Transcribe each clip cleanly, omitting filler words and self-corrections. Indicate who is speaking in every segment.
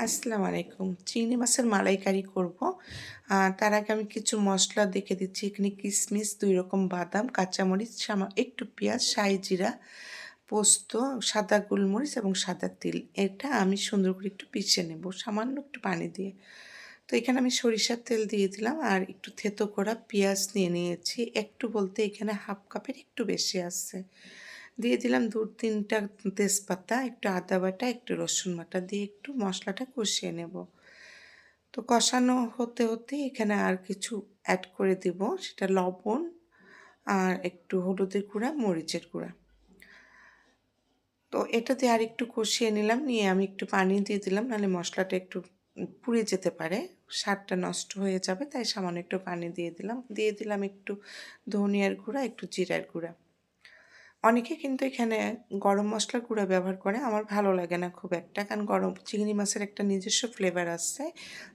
Speaker 1: আসসালামু আলাইকুম। চিংড়ি মাছের মালাইকারি করব। তার আগে আমি কিছু মসলা দেখে দিচ্ছি। এখানে কিশমিশ, ২ রকম বাদাম, কাঁচামরিচ, একটু পেঁয়াজ, শাহি জিরা, পোস্ত, সাদা গোলমরিচ এবং সাদা তিল। এটা আমি সুন্দর করে একটু পিষে নেব সামান্য একটু পানি দিয়ে। তো এখানে আমি সরিষার তেল দিয়ে দিলাম আর একটু থেতো করা পেঁয়াজ নিয়ে নিয়েছি। একটু বলতে এখানে হাফ কাপের একটু বেশি আছে। দিয়ে দিলাম ২-৩টা তেজপাতা, একটু আদা বাটা, একটু রসুন বাটা দিয়ে একটু মশলাটা কষিয়ে নেব। তো কষানো হতে হতে এখানে আর কিছু অ্যাড করে দিব, সেটা লবণ আর একটু হলুদের গুঁড়া, মরিচের গুঁড়া। তো এটা দিয়ে আরেকটু কষিয়ে নিলাম, নিয়ে আমি একটু পানি দিয়ে দিলাম, নাহলে মশলাটা একটু পুড়ে যেতে পারে, স্বাদটা নষ্ট হয়ে যাবে, তাই সামান্য একটু পানি দিয়ে দিলাম একটু ধনিয়ার গুঁড়া, একটু জিরার গুঁড়া। অনেকে কিন্তু এখানে গরম মশলার গুঁড়া ব্যবহার করে, আমার ভালো লাগে না খুব একটা, কারণ চিংড়ি মাছের একটা নিজস্ব ফ্লেভার আছে,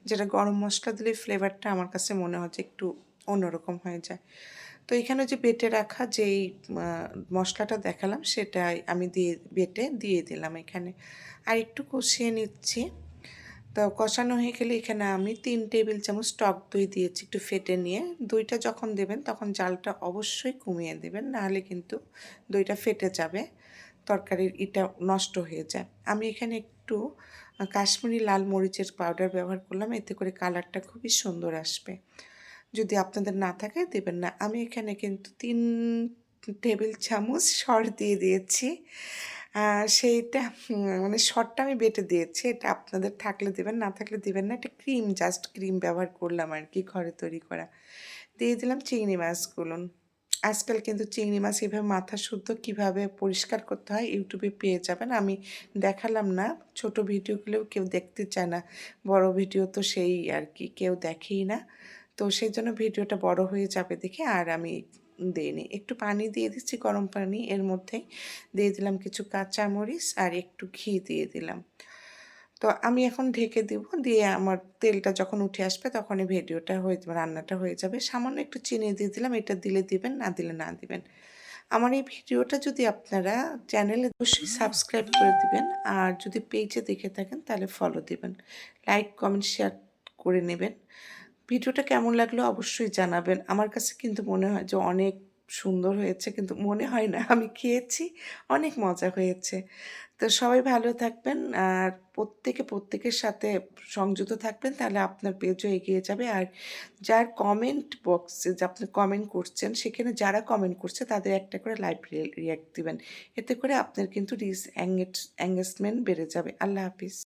Speaker 1: যেটা গরম মশলা দিলে ফ্লেভারটা আমার কাছে মনে হয় যে একটু অন্যরকম হয়ে যায়। তো এখানে যে বেটে রাখা যেই মশলাটা দেখালাম সেটাই আমি বেটে দিয়ে দিলাম এখানে, আর একটু কষিয়ে নিচ্ছি। তো কষানো হয়ে গেলে এখানে আমি ৩ টেবিল চামচ টক দই দিয়েছি একটু ফেটে নিয়ে। দইটা যখন দেবেন তখন জালটা অবশ্যই কমিয়ে দেবেন, নাহলে কিন্তু দইটা ফেটে যাবে, তরকারির নষ্ট হয়ে যায়। আমি এখানে একটু কাশ্মীরি লাল মরিচের পাউডার ব্যবহার করলাম, এতে করে কালারটা খুবই সুন্দর আসবে। যদি আপনাদের না থাকে দেবেন না। আমি এখানে কিন্তু ৩ টেবিল চামচ দিয়ে দিয়েছি। সেইটা মানে সরটা আমি বেটে দিয়েছি। এটা আপনাদের থাকলে দেবেন, না থাকলে দিবেন না। এটা জাস্ট ক্রিম ব্যবহার করলাম আরকি, ঘরে তৈরি করা। দিয়ে দিলাম চিংড়ি মাছগুলো। আজকাল কিন্তু চিংড়ি মাছ এভাবে মাথা শুদ্ধ কীভাবে পরিষ্কার করতে হয় ইউটিউবে পেয়ে যাবেন। আমি দেখালাম না, ছোট ভিডিওগুলোও কেউ দেখতে চায় না। বড় ভিডিও তো সেই আরকি কেউ দেখেই না। তো সেজন্য ভিডিওটা বড় হয়ে যাবে দেখে আর আমি দেইনি। একটু পানি দিয়ে দিচ্ছি, গরম পানি, এর মধ্যেই দিয়ে দিলাম কিছু কাঁচামরিচ আর একটু ঘি দিয়ে দিলাম। তো আমি এখন ঢেকে দিব, দিয়ে আমার তেলটা যখন উঠে আসবে তখনই ভিডিওটা হয়ে যাবে, রান্নাটা হয়ে যাবে। সামান্য একটু চিনি দিয়ে দিলাম, এটা দিলে দিবেন, না দিলে না দিবেন। আমার এই ভিডিওটা যদি আপনারা চ্যানেলে অবশ্যই সাবস্ক্রাইব করে দিবেন, আর যদি পেজে দেখে থাকেন তাহলে ফলো দিবেন। লাইক, কমেন্ট, শেয়ার করে নেবেন। ভিডিওটা কেমন লাগলো অবশ্যই জানাবেন। আমার কাছে কিন্তু মনে হয় যে অনেক সুন্দর হয়েছে, কিন্তু মনে হয় না, আমি খেয়েছি, অনেক মজা হয়েছে। তো সবাই ভালো থাকবেন, আর প্রত্যেকের সাথে সংযুক্ত থাকবেন, তাহলে আপনার পেজও এগিয়ে যাবে। আর যার কমেন্ট বক্সে যে আপনি কমেন্ট করছেন, সেখানে যারা কমেন্ট করছে তাদের একটা করে লাইভ রিঅ্যাক্ট দিবেন। এতে করে আপনার কিন্তু এঙ্গেজমেন্ট বেড়ে যাবে। আল্লাহ হাফিজ।